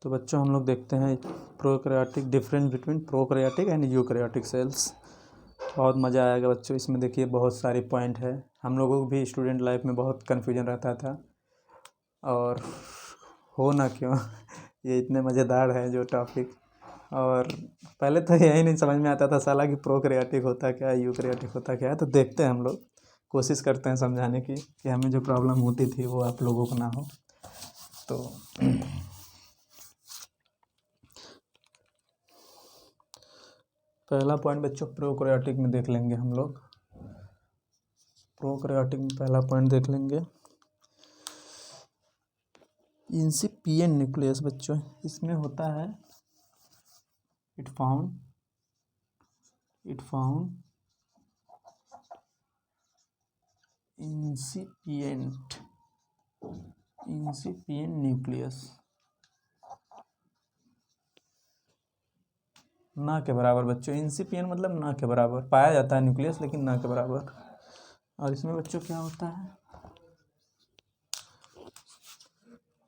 तो बच्चों हम लोग देखते हैं prokaryotic, difference between prokaryotic and eukaryotic cells. बहुत मज़ा आएगा बच्चों, इसमें देखिए बहुत सारे पॉइंट है। हम लोगों को भी स्टूडेंट लाइफ में बहुत कन्फ्यूजन रहता था, और हो ना क्यों ये इतने मज़ेदार है जो टॉपिक। और पहले तो यही नहीं समझ में आता था साला कि प्रोकैरियोटिक होता क्या है, यूकैरियोटिक होता क्या है। तो देखते हैं, हम लोग कोशिश करते हैं समझाने की कि हमें जो प्रॉब्लम होती थी वो आप लोगों को ना हो। तो पहला पॉइंट बच्चों प्रोकैरियोटिक में देख लेंगे हम लोग। प्रोकैरियोटिक में पहला पॉइंट देख लेंगे इंसिपिएंट न्यूक्लियस। बच्चों इसमें होता है इट फाउंड इंसिपिएंट न्यूक्लियस, ना के बराबर। बच्चों इंसिपिएंट मतलब ना के बराबर, पाया जाता है न्यूक्लियस लेकिन ना के बराबर। और इसमें बच्चों क्या होता है,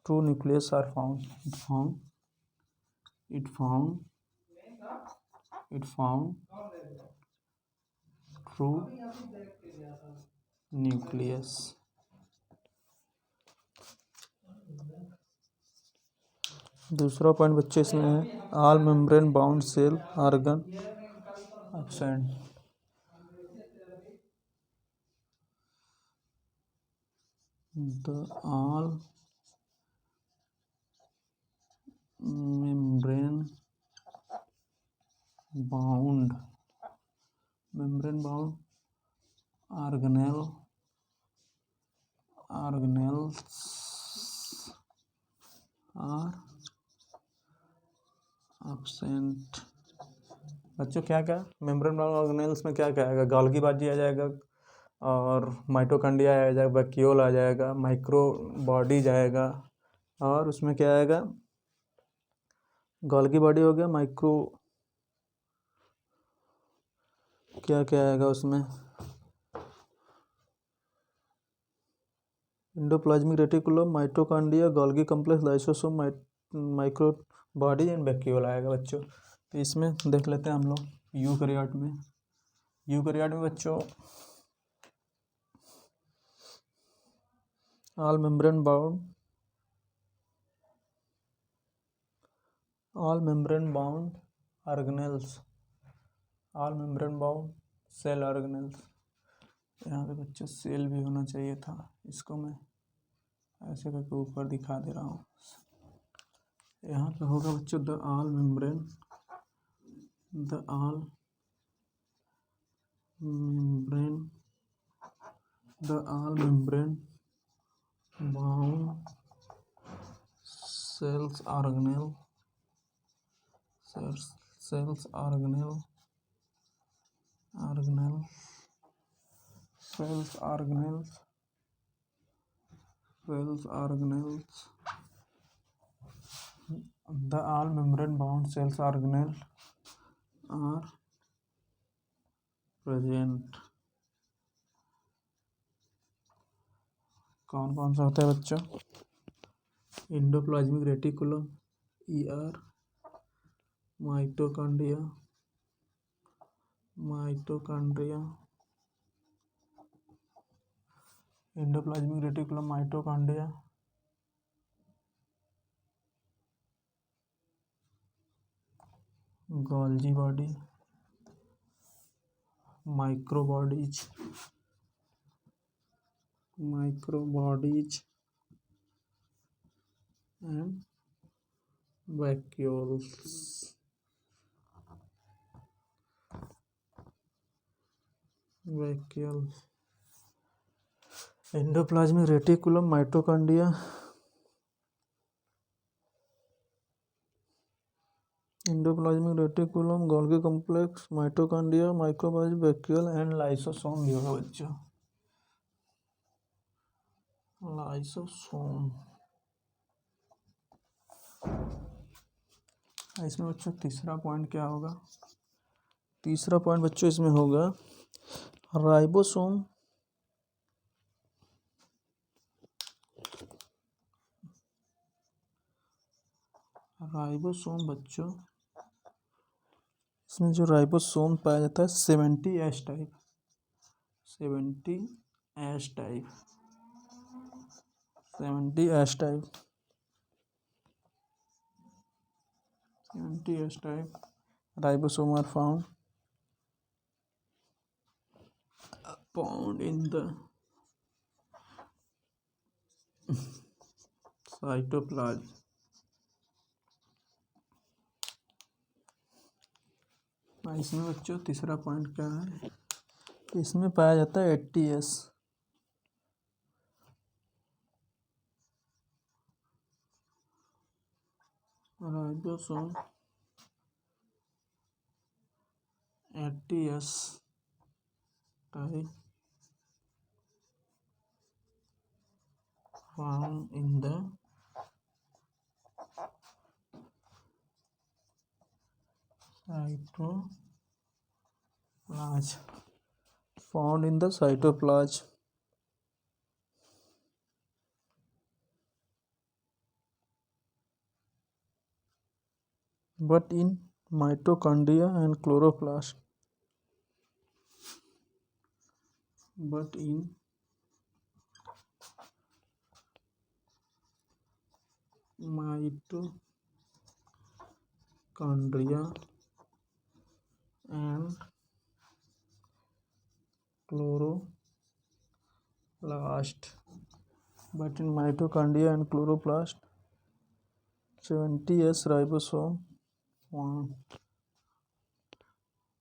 true nucleus are found, it found true nucleus. दूसरा पॉइंट बच्चे इसमें है all membrane bound cell organ absent. The all membrane bound organelles are absent. बच्चों क्या क्या मेम्ब्रेन बाउंड ऑर्गेनेल्स में क्या क्या आएगा, गोल्गी बॉडी आ जाएगा, और माइटोकॉन्ड्रिया आ जाएगा, वैक्यूल आ जाएगा, माइक्रो बॉडी जाएगा, और उसमें क्या आएगा, गोल्गी बॉडी हो गया, माइक्रो क्या क्या आएगा उसमें, endoplasmic reticulum, mitochondria, Golgi complex, lysosome, micro body and vacuole आएगा बच्चों। तो इसमें देख लेते हैं हम लोग यूकैरियोट में बच्चों all membrane bound organelles, all membrane bound cell organelles. यहाँ पे बच्चों सेल भी होना चाहिए था, इसको मैं ऐसे करके ऊपर दिखा दे रहा हूँ। यहाँ पे होगा बच्चों the all membrane bound cells organelle the all membrane bound cells organelle are present। कौन कौन सा होता है बच्चों, endoplasmic reticulum ER, mitochondria endoplasmic reticulum, mitochondria, Golgi body, micro bodies and vacuoles. Endoplasmic reticulum, mitochondria, Golgi complex, mitochondria, microbody, vacuole and lysosome भी होगा बच्चों। Lysosome इसमें बच्चों तीसरा पॉइंट क्या होगा, तीसरा पॉइंट बच्चों इसमें होगा राइबोसोम राइबोसोम बच्चों, इसमें जो राइबोसोम पाया जाता है 70S type, 70S type, 70S type, 70S type ribosome are found in the cytoplasm. इसमें बच्चों तीसरा पॉइंट क्या है, इसमें पाया जाता है 80S, ribosome 80S type found in the cytoplasm, found in the cytoplasm. But in mitochondria and chloroplast. But in mitochondria and chloroplast. But in mitochondria and chloroplast, 70S ribosome found.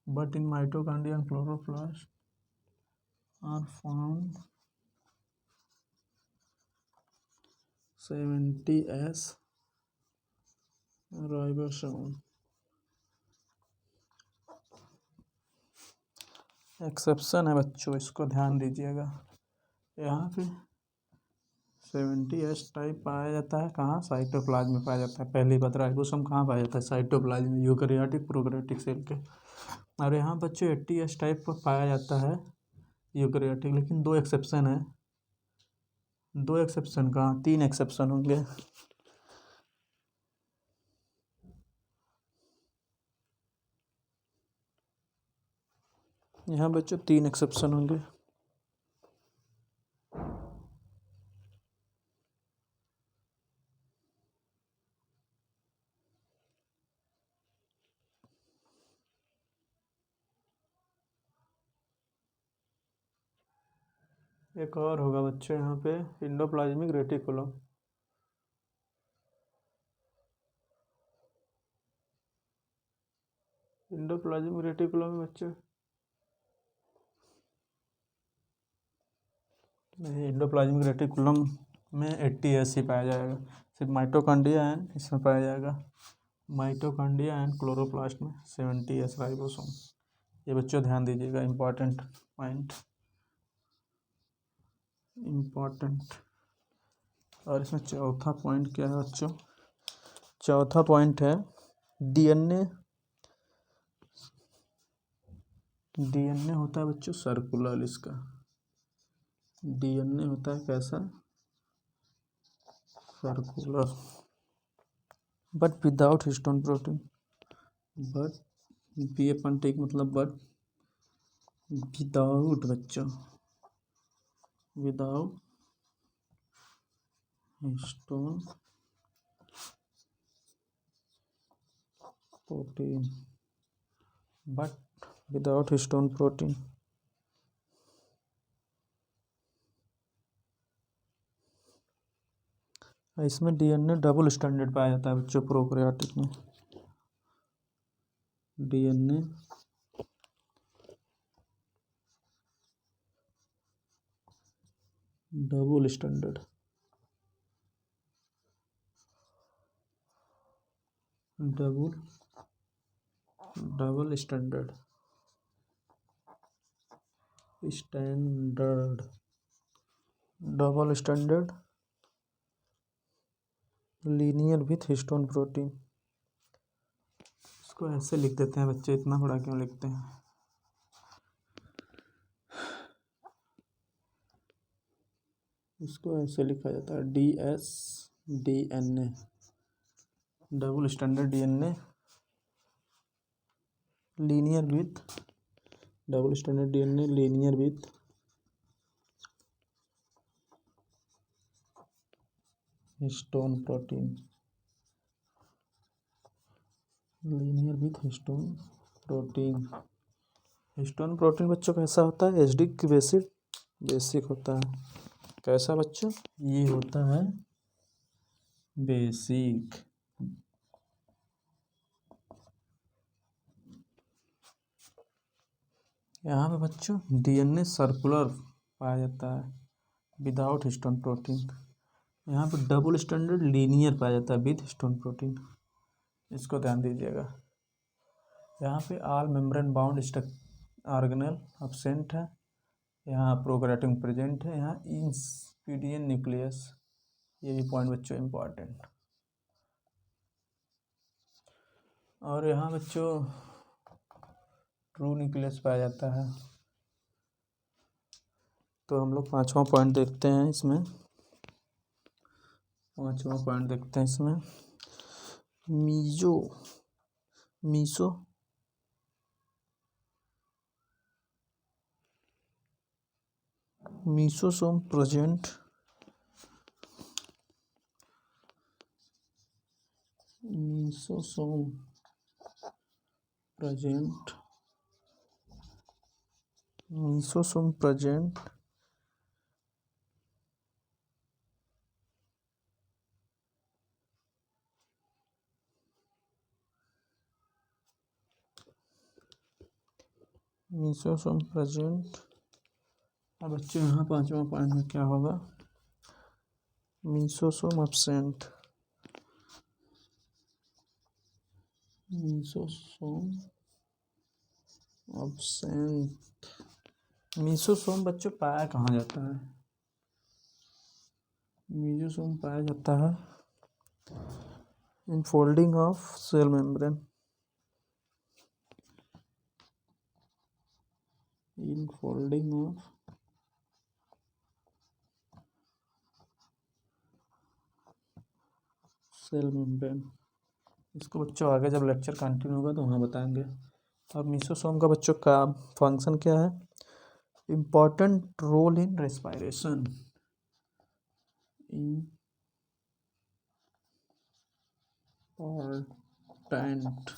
But in mitochondria and chloroplast are found 70S ribosome. Exception है बच्चों, इसको ध्यान दीजिएगा। यहाँ पे 70S type पाया जाता है कहाँ, साइटोप्लाज्म में पाया जाता है। पहली बात, राइबोसोम कहाँ पाया जाता है, साइटोप्लाज्म में, यूकेरियोटिक प्रोकैरियोटिक सेल के। और यहाँ बच्चों 80S टाइप पर पाया जाता है यूकेरियोटिक, लेकिन दो एक्सेप्शन है। दो एक्सेप्शन कहाँ, तीन एक्सेप्शन होंगे। यहाँ बच्चों तीन एक्सेप्शन होंगे। एक और होगा बच्चों यहाँ पे, इंडोप्लाज्मिक रेटिकुलम। इंडोप्लाज्मिक रेटिकुलम में बच्चों नहीं, इंडोप्लाज्मिक रेटिकुलम में 80S ही पाया जाएगा। सिर्फ माइटोकॉन्ड्रिया एंड इसमें पाया जाएगा, माइटोकॉन्ड्रिया एंड क्लोरोप्लास्ट में 70S राइबोसोम। ये बच्चों ध्यान दीजिएगा, इम्पॉर्टेंट पॉइंट, इम्पॉर्टेंट। और इसमें चौथा पॉइंट क्या है बच्चों, चौथा पॉइंट है डीएनए। डीएनए होता है बच्चों सर्कुलर, इसका डीएनए होता है कैसा, circular, but without histone protein. But बी अपन टेक मतलब बट विदाउट बच्चों, without histone protein, but without histone protein. इसमें डीएनए डबल स्टैंडर्ड पाया जाता है बच्चों प्रोकैरियोटिक में। DNA double standard, double standard, double standard linear with histone protein. इसको ऐसे लिख देते हैं बच्चे, इतना बड़ा क्यों लिखते हैं। इसको ऐसे लिखा जाता है DS DNA, double standard DNA linear with double standard DNA linear with histone protein linear with histone protein. Histone protein बच्चों कैसा होता है? एसिडिक बेसिक बेसिक होता है। कैसा बच्चों? ये होता है बेसिक। यहाँ पे बच्चों डीएनए सर्कुलर पाया जाता है विदाउट हिस्टोन प्रोटीन। यहाँ पे डबल स्टैंडर्ड लीनियर पाया जाता है विद हिस्टोन प्रोटीन। इसको ध्यान दीजिएगा। यहाँ पे all membrane bound organelle absent है, यहाँ प्रोकैरियोटिक में प्रेजेंट है, यहाँ इंसिपिडियन न्यूक्लियस। ये भी पॉइंट बच्चों इम्पॉर्टेंट। और यहाँ बच्चों ट्रू न्यूक्लियस पाया जाता है। तो हम लोग पांचवा पॉइंट देखते हैं इसमें। पांचवा पॉइंट देखते हैं इसमें। Mesosome present mesosome present mesosome present. अब बच्चों यहाँ पांचवा पॉइंट में क्या होगा? Mesosome absent. Mesosome absent. Mesosome बच्चों पाया कहाँ जाता है? मीसोसोम पाया जाता है in folding of cell membrane. In folding of cell membrane. इसको बच्चों आगे जब लेक्चर कंटिन्यू होगा तो वहाँ बताएंगे। अब मीसोसोम का बच्चों का फंक्शन क्या है? Important role in respiration. Important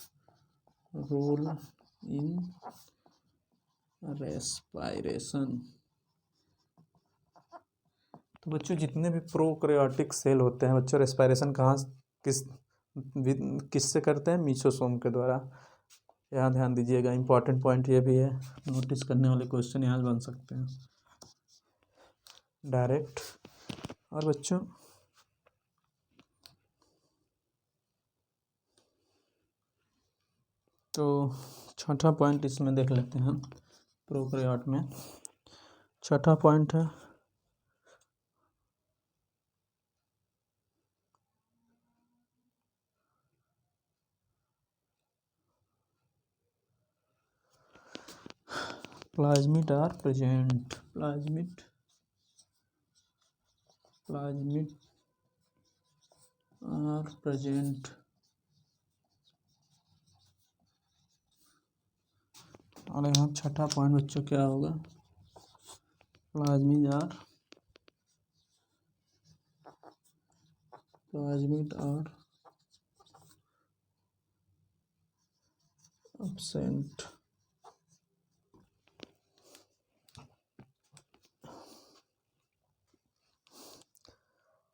role in respiration. तो बच्चों जितने भी प्रोकैरियोटिक सेल होते हैं बच्चों, रेस्पायरेशन कहाँ किससे करते हैं? मीसोसोम के द्वारा। यहाँ ध्यान दीजिएगा, इंपॉर्टेंट पॉइंट ये भी है, नोटिस करने वाले क्वेश्चन यहाँ बन सकते हैं डायरेक्ट। और बच्चों तो छठा पॉइंट इसमें देख लेते हैं प्रोकैरियोट में। छठा पॉइंट है plasmid are present. Plasmid are present. और यहाँ छठा पॉइंट बच्चों क्या होगा? Plasmid are absent.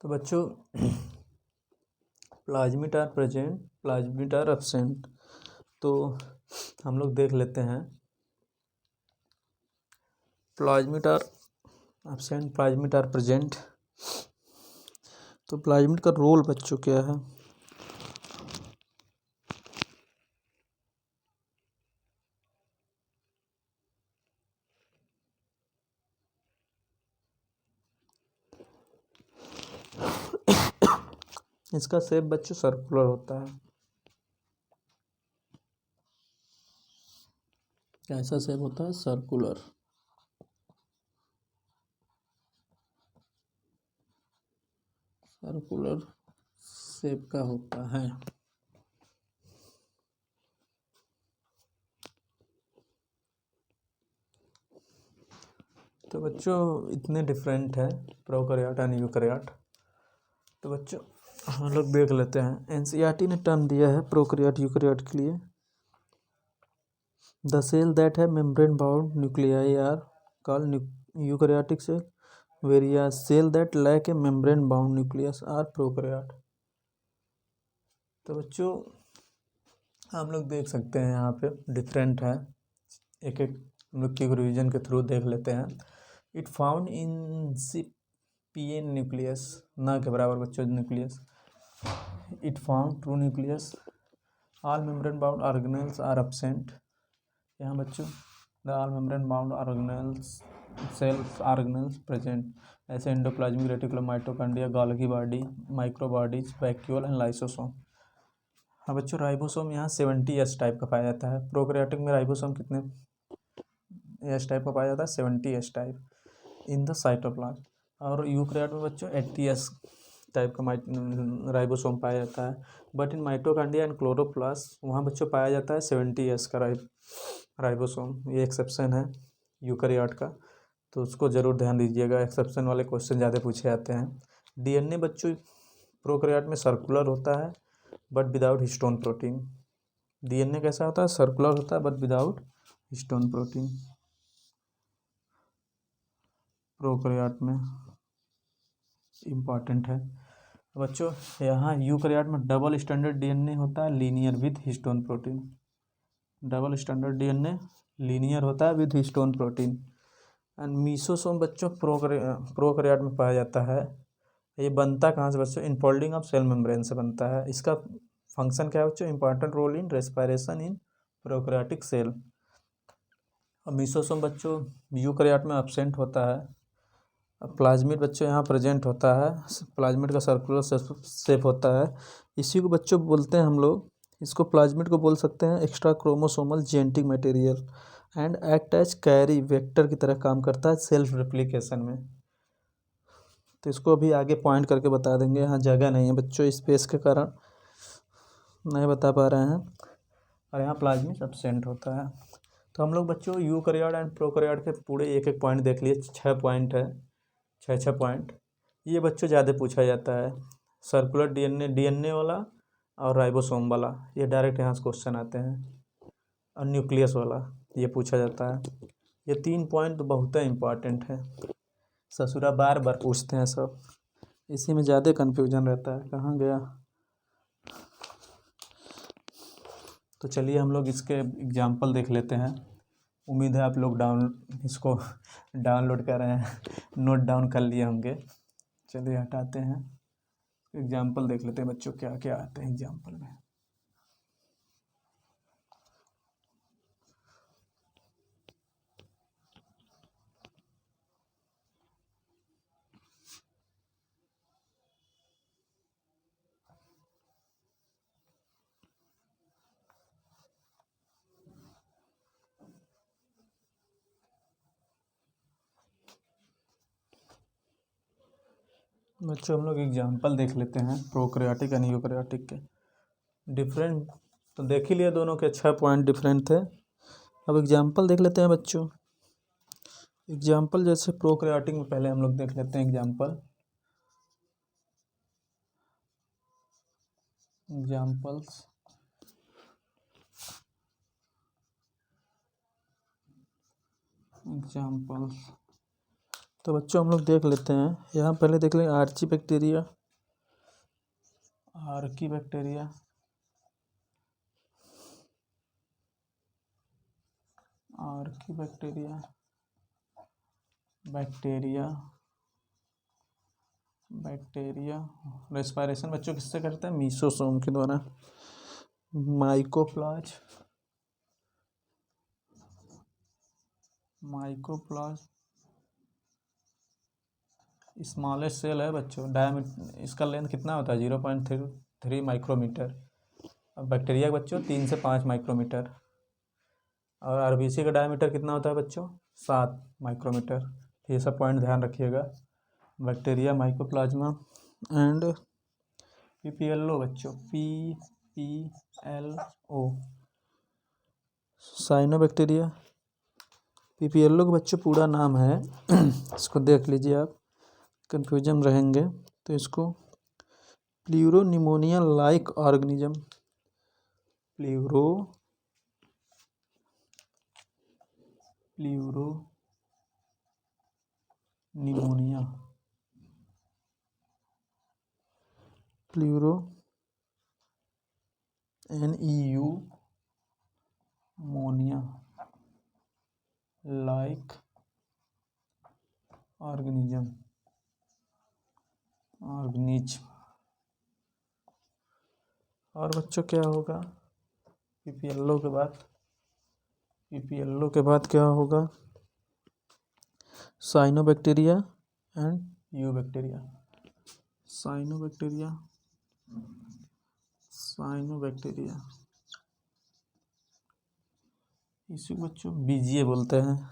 तो बच्चों plasmid are present, plasmid are absent. तो हम लोग देख लेते हैं plasmid are absent, plasmid are present. तो प्लाज्मिड का रोल बच्चों क्या है? इसका शेप बच्चों सर्कुलर होता है। कैसा शेप होता है? सर्कुलर। सर्कुलर शेप का होता है। तो बच्चों इतने डिफरेंट है प्रोकैरियोट एंड यूकैरियोट। तो बच्चों हम लोग देख लेते हैं। एनसीईआरटी ने टर्म दिया है प्रोकैरियोट यूकैरियोट के लिए। द सेल दैट है membrane bound nuclei are called eukaryotic cell, whereas cell that lack a membrane bound nucleus are prokaryote। तो बच्चों हम लोग देख सकते हैं यहाँ पे डिफरेंट है, एक एक हम लोग की रिवीजन के थ्रू देख लेते हैं। इट फाउंड इन सिपिएन न्यूक्लियस, ना के बराबर बच्चों nucleus. It found true nucleus, all membrane bound organelles are absent. यहाँ बच्चों the all membrane bound organelles cells organelles present, ऐसे endoplasmic reticulum, mitochondria, Golgi body, microbodies, vacuole and lysosome. हाँ बच्चों राइबोसोम यहाँ 70 एस टाइप का पाया जाता है। प्रोकैरियोटिक में राइबोसोम कितने एस टाइप का पाया जाता है? 70 S type in the cytoplasm. और यूकैरियोट में बच्चों 80 एस टाइप का राइबोसोम पाया जाता है। But in mitochondria and chloroplast वहाँ बच्चों पाया जाता है 70 एस का राइबोसोम। ये एक्सेप्शन है यूकैरियोट का, तो उसको ज़रूर ध्यान दीजिएगा, एक्सेप्शन वाले क्वेश्चन ज़्यादा पूछे जाते हैं। डीएनए बच्चों प्रोकैरियोट में सर्कुलर होता है but without histone protein. DNA कैसा होता है? सर्कुलर होता है but without histone protein prokaryote में, इम्पॉर्टेंट है बच्चों। यहाँ यूकैरियोट में डबल स्टैंडर्ड डीएनए होता है linear with histone protein. Double standard DNA linear होता है with histone protein. And mesosome बच्चों प्रोकैरियोट में पाया जाता है। ये बनता कहाँ से बच्चों? इनफोल्डिंग ऑफ सेल मेम्ब्रेन से बनता है। इसका फंक्शन क्या है बच्चों? Important role in respiration in prokaryotic cell. और मीसोसोम बच्चों यूकैरियोट में एब्सेंट होता है। प्लाज्मिड बच्चों यहाँ प्रेजेंट होता है, प्लाज्मिड का सर्कुलर शेप होता है। इसी को बच्चों बोलते हैं हम लोग, इसको प्लाज्मिड को बोल सकते हैं extra chromosomal genetic material and act as carry vector की तरह काम करता है सेल्फ रेप्लिकेशन में। तो इसको अभी आगे पॉइंट करके बता देंगे, यहाँ जगह नहीं है बच्चों स्पेस के कारण नहीं बता पा रहे हैं। और यहाँ प्लाज्मिड एब्सेंट होता है। तो हम लोग बच्चों यूकैरियोट एंड प्रोकैरियोट के पूरे एक एक पॉइंट देख लिए, 6 पॉइंट है, 6 पॉइंट। ये बच्चों ज़्यादा पूछा जाता है, सर्कुलर डीएनए वाला और राइबोसोम वाला, ये डायरेक्ट यहाँ से क्वेश्चन आते हैं। और न्यूक्लियस वाला ये पूछा जाता है। ये 3 पॉइंट तो बहुत ही इम्पॉर्टेंट है, ससुरा बार बार पूछते हैं सब, इसी में ज़्यादा कन्फ्यूजन रहता है कहाँ गया। तो चलिए हम लोग इसके एग्जाम्पल देख लेते हैं। उम्मीद है आप लोग इसको डाउनलोड कर रहे हैं, नोट डाउन कर लिए होंगे। चलिए हटाते हैं, एग्जाम्पल देख लेते हैं बच्चों क्या क्या आते हैं एग्जाम्पल में। बच्चों हम लोग एग्जाम्पल देख लेते हैं प्रोकैरियोटिक एंड यूकैरियोटिक के। डिफरेंट तो देख ही लिया, दोनों के 6 पॉइंट डिफरेंट थे। अब एग्जाम्पल देख लेते हैं बच्चों। एग्जाम्पल जैसे प्रोकैरियोटिक में पहले हम लोग देख लेते हैं एग्जाम्पल्स। तो बच्चों हम लोग देख लेते हैं, यहाँ पहले देख लें archaebacteria, archaebacteria, archaebacteria, bacteria respiration बच्चों किससे करते हैं? मीसोसोम के द्वारा। माइकोप्लाज स्मॉलेस्ट सेल है बच्चों, डायमीटर इसका लेंथ कितना होता है? 0.3 माइक्रोमीटर। अब बैक्टीरिया के बच्चों 3 से 5 माइक्रोमीटर। और आरबीसी का डायमीटर कितना होता है बच्चों? 7 माइक्रोमीटर। ये सब पॉइंट ध्यान रखिएगा। बैक्टीरिया, माइकोप्लाज्मा एंड पीपीएलओ बच्चों, पीपीएलओ, साइनोबैक्टीरिया, पीपीएलओ का बच्चों पूरा नाम है इसको देख लीजिए आप, कन्फ्यूजन रहेंगे तो इसको pleuropneumonia like organism, pleuropneumonia NEUMONIA like organism और बच्चों क्या होगा पीपीएलओ के बाद क्या होगा, साइनोबैक्टीरिया एंड यूबैक्टीरिया, साइनोबैक्टीरिया इसी को बच्चों बीजीए बोलते हैं,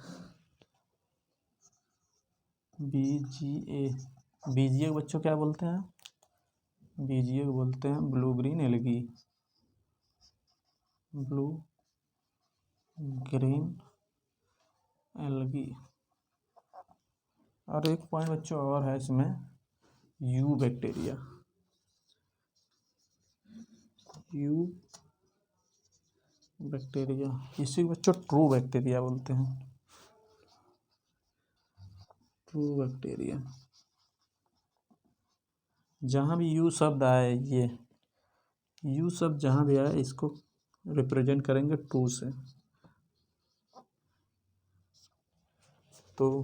बीजीए को बच्चों क्या बोलते हैं, बीजीए को बोलते हैं ब्लू ग्रीन एलगी। और एक पॉइंट बच्चों और है इसमें, यू बैक्टीरिया इसी को बच्चों ट्रू बैक्टीरिया बोलते हैं, ट्रू बैक्टीरिया। जहाँ भी यू शब्द आए, ये यू शब्द जहाँ भी आए इसको रिप्रेजेंट करेंगे ट्रू से। तो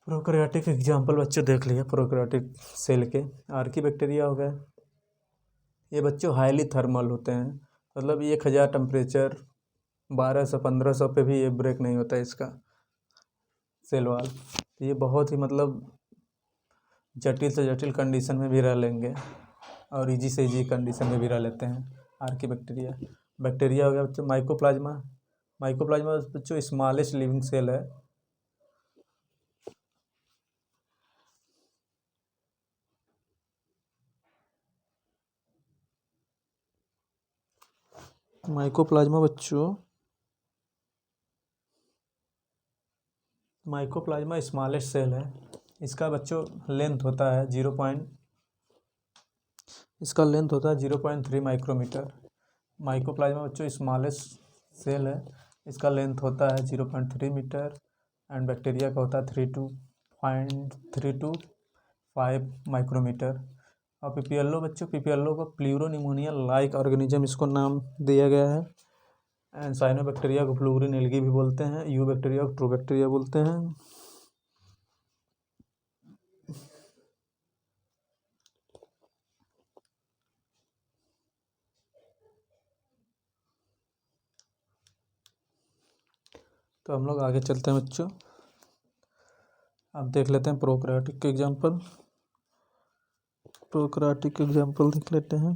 प्रोकैरियोटिक एग्जाम्पल बच्चों देख लिया, प्रोकैरियोटिक सेल के आर्कीबैक्टीरिया हो गए। ये बच्चों हाईली थर्मल होते हैं, मतलब 1000 टेम्परेचर 1200-1500 पे भी ये ब्रेक नहीं होता है इसका सेल वाल। ये बहुत ही मतलब जटिल से जटिल कंडीशन में भी रह लेंगे और इजी से इजी कंडीशन में भी रह लेते हैं आर्कीबैक्टीरिया। बैक्टीरिया हो गया बच्चों माइकोप्लाज्मा बच्चों स्मॉलेस्ट लिविंग सेल है। माइकोप्लाज्मा स्मॉलेस्ट सेल है। इसका बच्चों लेंथ होता है 0.3 माइक्रोमीटर। माइकोप्लाज्मा बच्चों स्मॉलेस्ट सेल है, इसका लेंथ होता है 0.3 मीटर एंड बैक्टीरिया का होता है 3 to 5 माइक्रोमीटर। और पीपीएलओ को प्लूरोनिमोनिया लाइक ऑर्गेनिज्म इसको नाम दिया गया है। एंड साइनोबैक्टीरिया को ब्लू ग्रीन एलगी भी बोलते हैं, यू बैक्टीरिया को ट्रू बैक्टीरिया बोलते हैं। तो हम लोग आगे चलते हैं बच्चों, अब देख लेते हैं प्रोकैरियोटिक के एग्जाम्पल। प्रोकैरियोटिक एग्जाम्पल देख लेते हैं।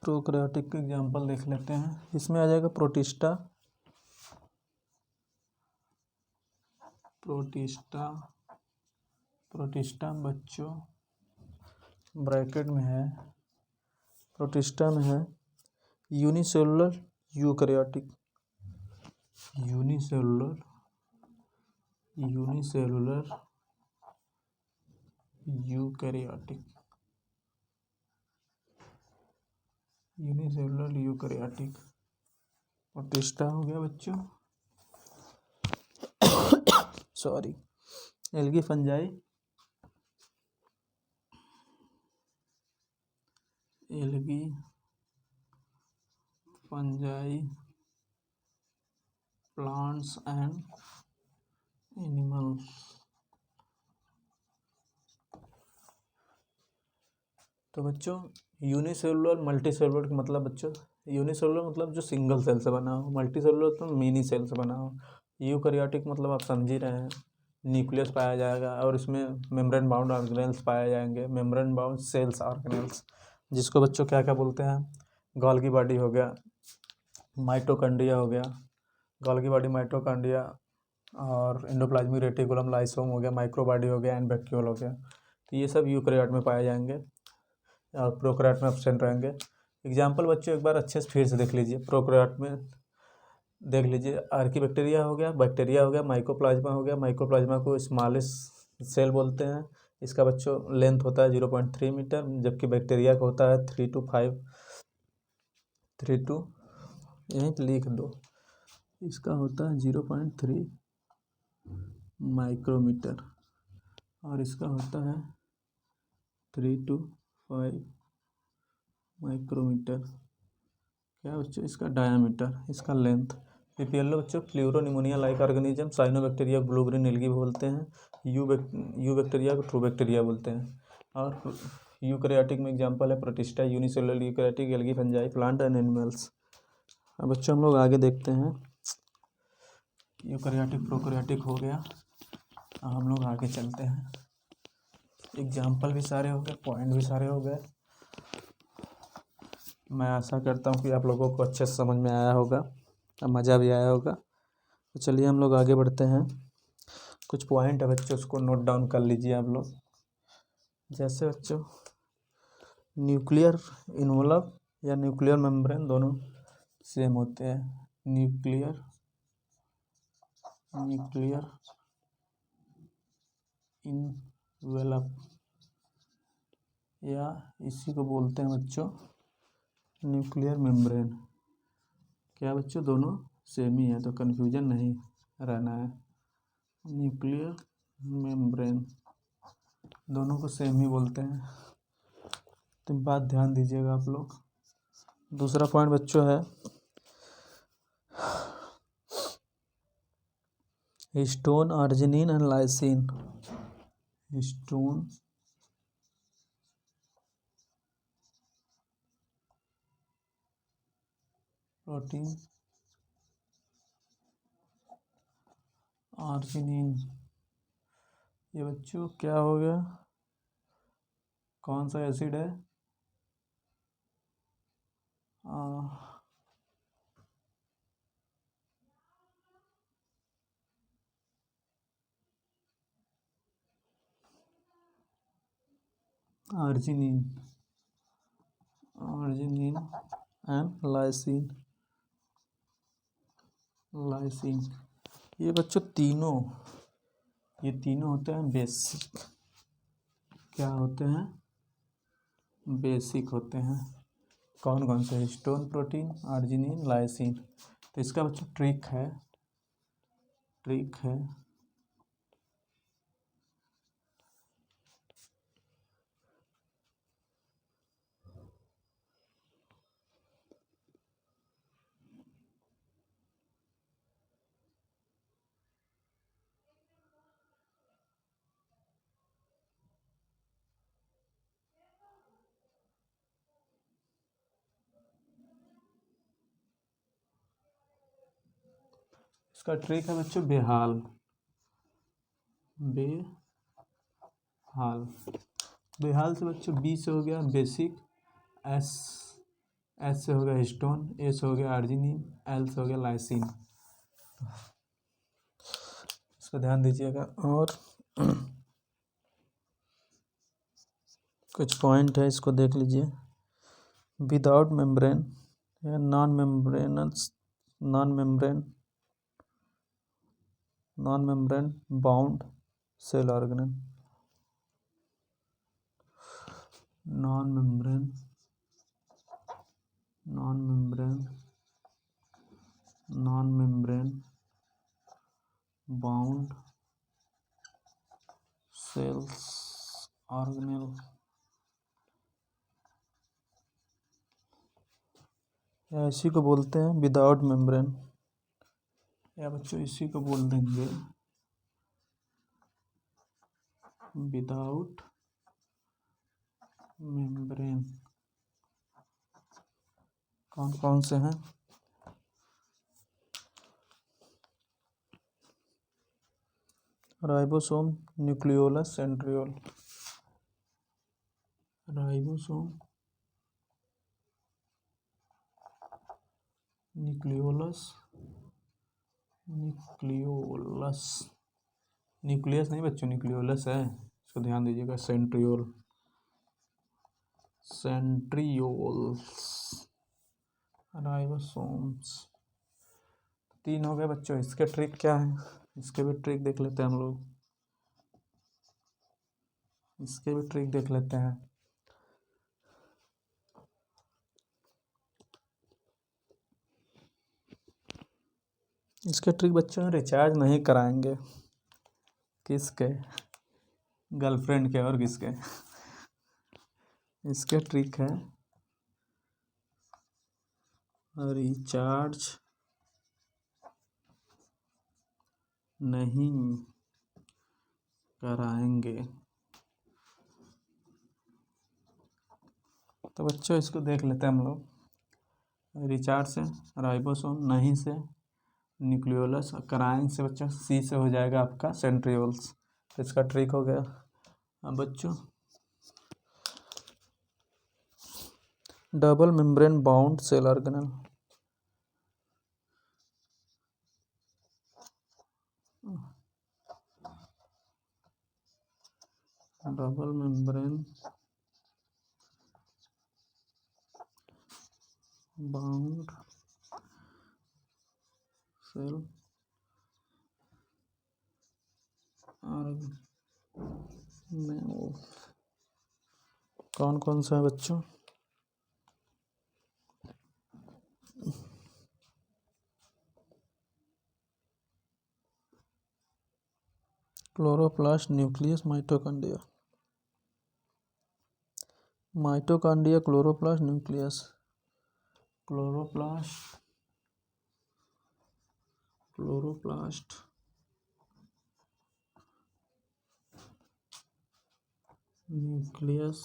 प्रोकैरियोटिक एग्जाम्पल देख लेते हैं, इसमें आ जाएगा प्रोटिस्टा बच्चों ब्रैकेट में है, प्रोटिस्टा में है यूनिसेलुलर यूकैरियोटिक प्रोटिस्टा हो गया बच्चों। Sorry, algae fungi plants and animals. तो बच्चों यूनिसेलुलर मल्टीसेलुलर का मतलब बच्चों, यूनिसेलुलर मतलब जो सिंगल सेल से बना हो, मल्टीसेलुलर तो मिनी सेल से बना हो। यूकैरियोटिक मतलब आप समझ ही रहे हैं, न्यूक्लियस पाया जाएगा और इसमें मेम्ब्रेन बाउंड ऑर्गेनेल्स पाए जाएंगे, मेम्ब्रेन बाउंड सेल्स ऑर्गेनेल्स, जिसको बच्चों क्या क्या बोलते हैं, गोल्गी बॉडी हो गया, माइटोकॉन्ड्रिया हो गया, गोल्गी बॉडी माइटोकॉन्ड्रिया, और एंडोप्लाज्मिक रेटिकुलम लाइसोम हो गया, माइक्रोबॉडी हो गया एंड वैक्यूल हो गया। तो ये सब यूकैरियोट में पाए जाएंगे। और प्रोकैरियोट में एब्सेंट रहेंगे। एग्जाम्पल बच्चों एक बार अच्छे से फिर से देख लीजिए। प्रोकैरियोट में देख लीजिए, आर्कीबैक्टीरिया हो गया, बैक्टीरिया हो गया, माइकोप्लाज्मा हो गया। माइकोप्लाज्मा को स्मॉलेस्ट सेल बोलते हैं। इसका बच्चों लेंथ होता है 0.3 मीटर, जबकि बैक्टीरिया का होता है 3 to 5 यहीं पे लिख दो, इसका होता है 0.3 माइक्रोमीटर और इसका होता है 3 to 5 माइक्रोमीटर। क्या बच्चों, इसका डायामीटर, इसका लेंथ। पीपीएलओ बच्चों pleuropneumonia like organism. Cyanobacteria blue green algae बोलते हैं। यू बैक्टीरिया को ट्रू बैक्टीरिया बोलते हैं। और यूकैरियोटिक में एग्जांपल है protista, unicellular eukaryotic, algae, fungi, plant and animals. अब बच्चों हम लोग आगे देखते हैं। यूकैरियोटिक प्रोकैरियोटिक हो गया। अब हम लोग आगे चलते हैं। एग्जाम्पल भी सारे हो गए, पॉइंट भी सारे हो गए। मैं आशा करता हूँ कि आप लोगों को अच्छे से समझ में आया होगा और मज़ा भी आया होगा। तो चलिए हम लोग आगे बढ़ते हैं। कुछ पॉइंट है बच्चों, उसको नोट डाउन कर लीजिए आप लोग। जैसे बच्चों न्यूक्लियर इन्वॉल्व या न्यूक्लियर मेम्ब्रेन दोनों सेम होते हैं। न्यूक्लियर इन्वेलप या इसी को बोलते हैं बच्चों न्यूक्लियर मेम्ब्रेन। क्या बच्चों, दोनों सेम ही है, तो कन्फ्यूजन नहीं रहना है। न्यूक्लियर मेम्ब्रेन दोनों को सेम ही बोलते हैं, तो बात ध्यान दीजिएगा आप लोग। दूसरा पॉइंट बच्चों है histone, arginine and lysine. Histone, protein, arginine, ये बच्चों क्या हो गया, कौन सा एसिड है? Arginine and lysine. ये बच्चों ये तीनों होते हैं बेसिक। क्या होते हैं? बेसिक होते हैं। कौन कौन से? Histone, protein, arginine, lysine. तो इसका बच्चों ट्रिक है इसका ट्रिक है बच्चों बेहाल। बेहाल से बच्चों बी से हो गया बेसिक, एस से हो गया हिस्टोन, ए से हो गया आर्जिनिन, एल से हो गया लाइसिन। इसका ध्यान दीजिएगा। और कुछ पॉइंट है, इसको देख लीजिए। विदाउट मेम्ब्रेन या non membrane bound cell organelle. Non membrane bound cells organelle. या इसी को बोलते हैं विदाउट मेम्ब्रेन, या बच्चों इसी को बोल देंगे विदाउट मेम्ब्रेन। कौन कौन से हैं? Ribosome, nucleolus, centriole. Ribosome, nucleolus nucleus नहीं बच्चों, न्यूक्लियोलस है, इसको ध्यान दीजिएगा। Centriole, centrioles, ribosomes. 3 हो गए बच्चों। इसके ट्रिक क्या है, इसके भी ट्रिक देख लेते हैं हम लोग। इसके भी ट्रिक देख लेते हैं। इसके ट्रिक बच्चों रिचार्ज नहीं कराएंगे। किसके? गर्लफ्रेंड के और किसके? इसके ट्रिक है रिचार्ज नहीं कराएंगे। तो बच्चों इसको देख लेते हैं हम लोग। रिचार्ज से राइबोसोम, नहीं से न्यूक्लियोलस, कराएंगे से बच्चों सी से हो जाएगा आपका सेंट्रियोल्स। तो इसका ट्रिक हो गया। अब बच्चों double membrane bound cell organelle, double membrane bound cell organelle कौन कौन सा है बच्चों? Chloroplast, nucleus, mitochondria. Mitochondria, chloroplast, nucleus. Chloroplast, chloroplast, nucleus,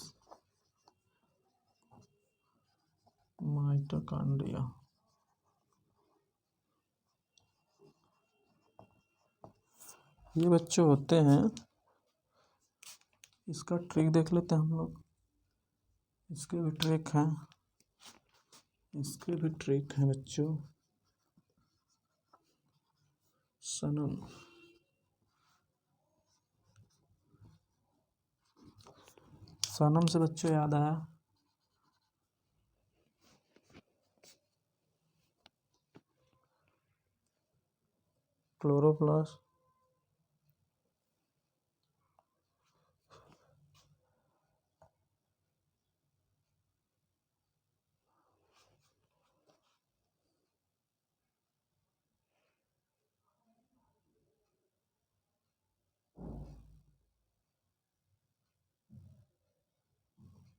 mitochondria. ये बच्चों होते हैं। इसका ट्रिक देख लेते हैं हम लोग। इसके भी ट्रिक हैं, इसके भी ट्रिक हैं बच्चों। सनम, सनम से बच्चों याद आया, क्लोरोप्लास्ट,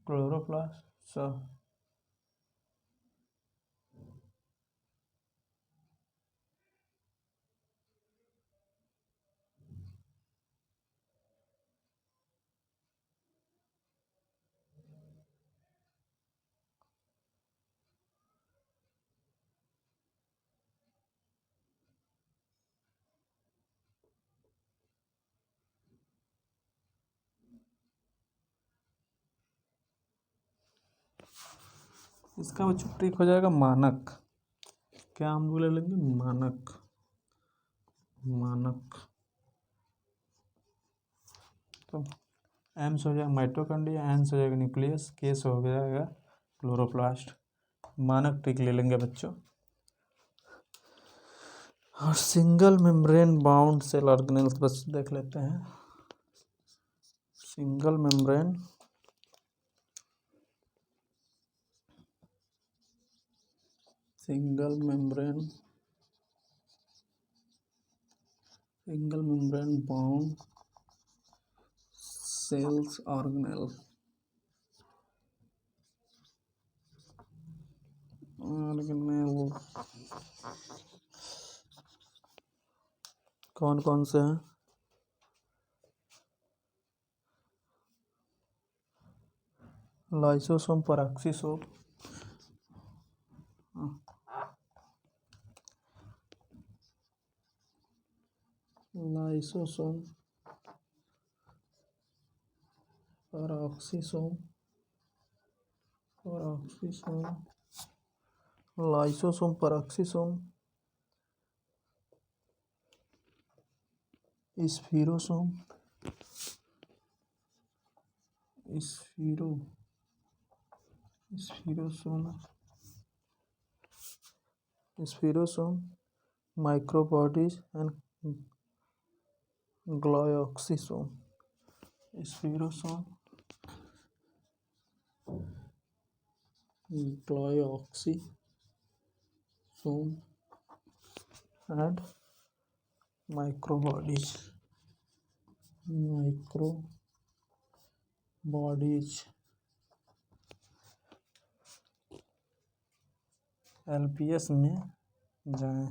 क्लोरोप्लास्ट, इसका बच्चों ट्रिक हो जाएगा मानक। क्या हम लोग ले लेंगे? मानक, मानक। तो एम से हो जाएगा माइटोकॉन्ड्रिया, एन से हो जाएगा न्यूक्लियस, के से हो जाएगा क्लोरोप्लास्ट। मानक ट्रिक ले लेंगे बच्चों। और single membrane bound cell organelles बस देख लेते हैं। Single membrane single membrane bound cells organelle, कौन कौन से हैं? Lysosome, peroxisome, lysosome, peroxisome, peroxisome, lysosome, peroxisome, spherosome, sphero spherosome, microbodies and glyoxysome. Spherosome, glyoxysome and microbodies LPS में जाएं।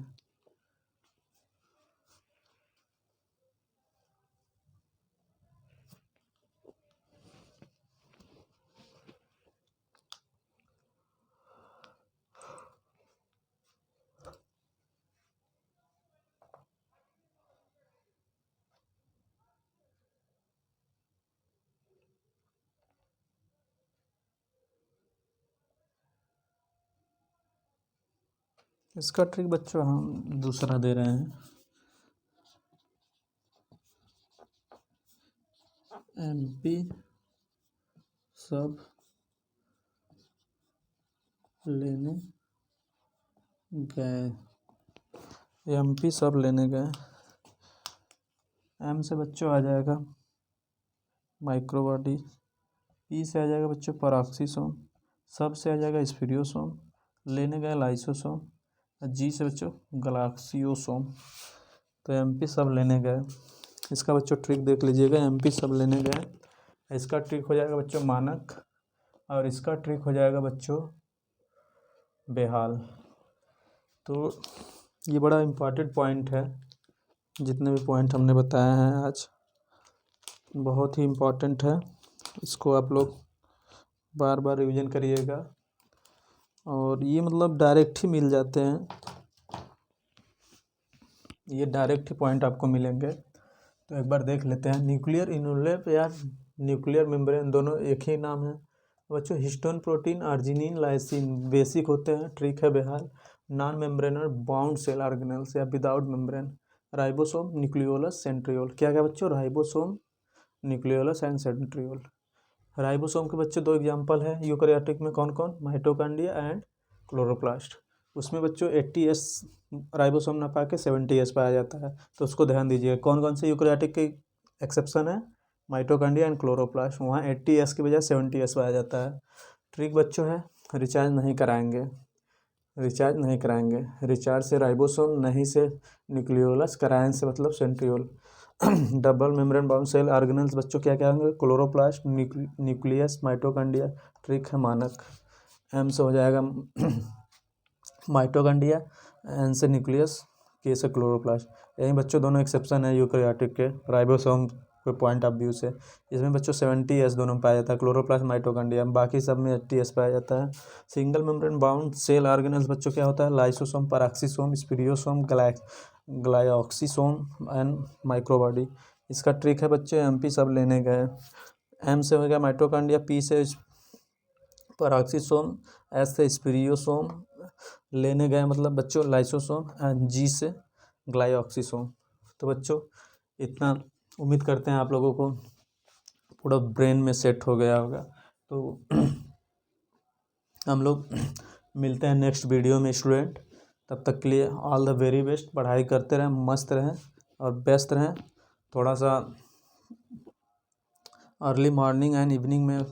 इसका ट्रिक बच्चों हम दूसरा दे रहे हैं। एमपी सब लेने गए। एमपी सब लेने गए। एम से बच्चों आ जाएगा माइक्रोबॉडी, पी से आ जाएगा बच्चों पैराक्सीसोम, सब से आ जाएगा स्फीरियोसोम, लेने गए लाइसोसोम, जी से बच्चों गलाक्सियोसोम। तो एमपी सब लेने गए। इसका बच्चों ट्रिक देख लीजिएगा। एमपी सब लेने गए, इसका ट्रिक हो जाएगा बच्चों मानक, और इसका ट्रिक हो जाएगा बच्चों बेहाल। तो ये बड़ा इम्पॉर्टेंट पॉइंट है। जितने भी पॉइंट हमने बताए हैं आज बहुत ही इम्पॉर्टेंट है। इसको आप लोग बार बार रिवीजन करिएगा, और ये मतलब डायरेक्ट ही मिल जाते हैं, ये डायरेक्ट ही पॉइंट आपको मिलेंगे। तो एक बार देख लेते हैं। न्यूक्लियर इन्वेलप या न्यूक्लियर मेम्ब्रेन दोनों एक ही नाम है बच्चों। Histone protein, arginine, lysine basic होते हैं, ट्रिक है बेहाल। नॉन मेम्ब्रेनर बाउंड सेल ऑर्गेनेल्स या without membrane. Ribosome, nucleolus, centriole. क्या क्या बच्चों? Ribosome, nucleolus and centriole. Ribosome के बच्चों दो एग्जांपल है यूकैरियोटिक में, कौन कौन? Mitochondria and chloroplast. उसमें बच्चों 80S राइबोसोम ना पाके 70S पाया जाता है, तो उसको ध्यान दीजिए। कौन कौन से यूकैरियोटिक के एक्सेप्शन है? माइटोकॉन्ड्रिया एंड क्लोरोप्लास्ट, वहाँ 80S की बजाय 70S पाया जाता है। ट्रिक बच्चों है रिचार्ज नहीं कराएंगे, रिचार्ज नहीं कराएंगे। रिचार्ज से राइबोसोम, नहीं से न्यूक्लियोलस, कराएं से मतलब centriole. Double membrane bound cell organelles बच्चों क्या क्या होंगे? Chloroplast, nucleus, mitochondria. ट्रिक है मानक। एम से हो जाएगा माइटोकॉन्ड्रिया, एन से न्यूक्लियस, के से क्लोरोप्लास्ट। यही बच्चों दोनों एक्सेप्शन है यूकैरियोटिक के राइबोसोम के पॉइंट ऑफ व्यू से। इसमें बच्चों 70S दोनों में पाया जाता है, क्लोरोप्लास्ट, माइटोकॉन्ड्रिया। बाकी सब में 80S पाया जाता है। Single membrane bound cell organelles बच्चों क्या होता है? Lysosome, peroxisome, spherosome, glyoxysome and microbody. इसका ट्रिक है बच्चों एमपी सब लेने गए। एम से हो गया माइटोकॉन्ड्रिया, पी से पैराक्सीसोम, एस से स्पीरियोसोम, लेने गए मतलब बच्चों लाइसोसोम, एंड जी से ग्लायोक्सिसोम। तो बच्चों इतना उम्मीद करते हैं आप लोगों को पूरा ब्रेन में सेट हो गया होगा। तो हम लोग मिलते हैं नेक्स्ट वीडियो में स्टूडेंट। तब तक के लिए ऑल द वेरी बेस्ट। पढ़ाई करते रहें, मस्त रहें और व्यस्त रहें। थोड़ा सा अर्ली मॉर्निंग एंड इवनिंग में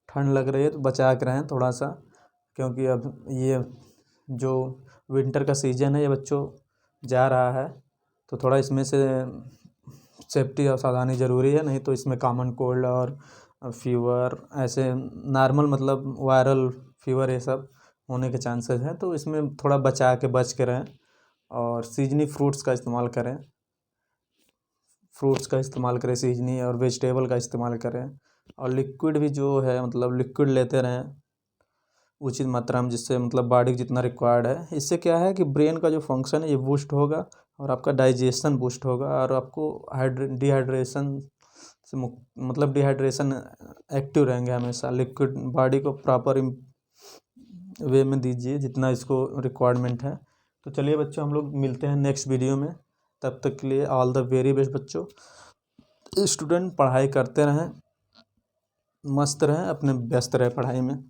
ठंड लग रही है तो बचा के रहें थोड़ा सा, क्योंकि अब ये जो विंटर का सीज़न है ये बच्चों जा रहा है, तो थोड़ा इसमें से सेफ्टी और सावधानी ज़रूरी है। नहीं तो इसमें कॉमन कोल्ड और फीवर, ऐसे नॉर्मल मतलब वायरल फीवर, ये सब होने के चांसेस हैं। तो इसमें थोड़ा बच के रहें, और सीजनी फ्रूट्स का इस्तेमाल करें, सीजनी, और वेजिटेबल का इस्तेमाल करें। और लिक्विड भी जो है मतलब लिक्विड लेते रहें उचित मात्रा में, जिससे मतलब बॉडी जितना रिक्वायर्ड है। इससे क्या है कि ब्रेन का जो फंक्शन है ये बूस्ट होगा, और आपका डाइजेशन बूस्ट होगा, और आपको डिहाइड्रेशन से मतलब डिहाइड्रेशन एक्टिव रहेंगे हमेशा। लिक्विड बॉडी को प्रॉपर वे में दीजिए जितना इसको रिक्वायरमेंट है। तो चलिए बच्चों हम लोग मिलते हैं नेक्स्ट वीडियो में। तब तक के लिए ऑल द वेरी बेस्ट बच्चों। स्टूडेंट पढ़ाई करते रहें, मस्त रहें, अपने व्यस्त रहे पढ़ाई में।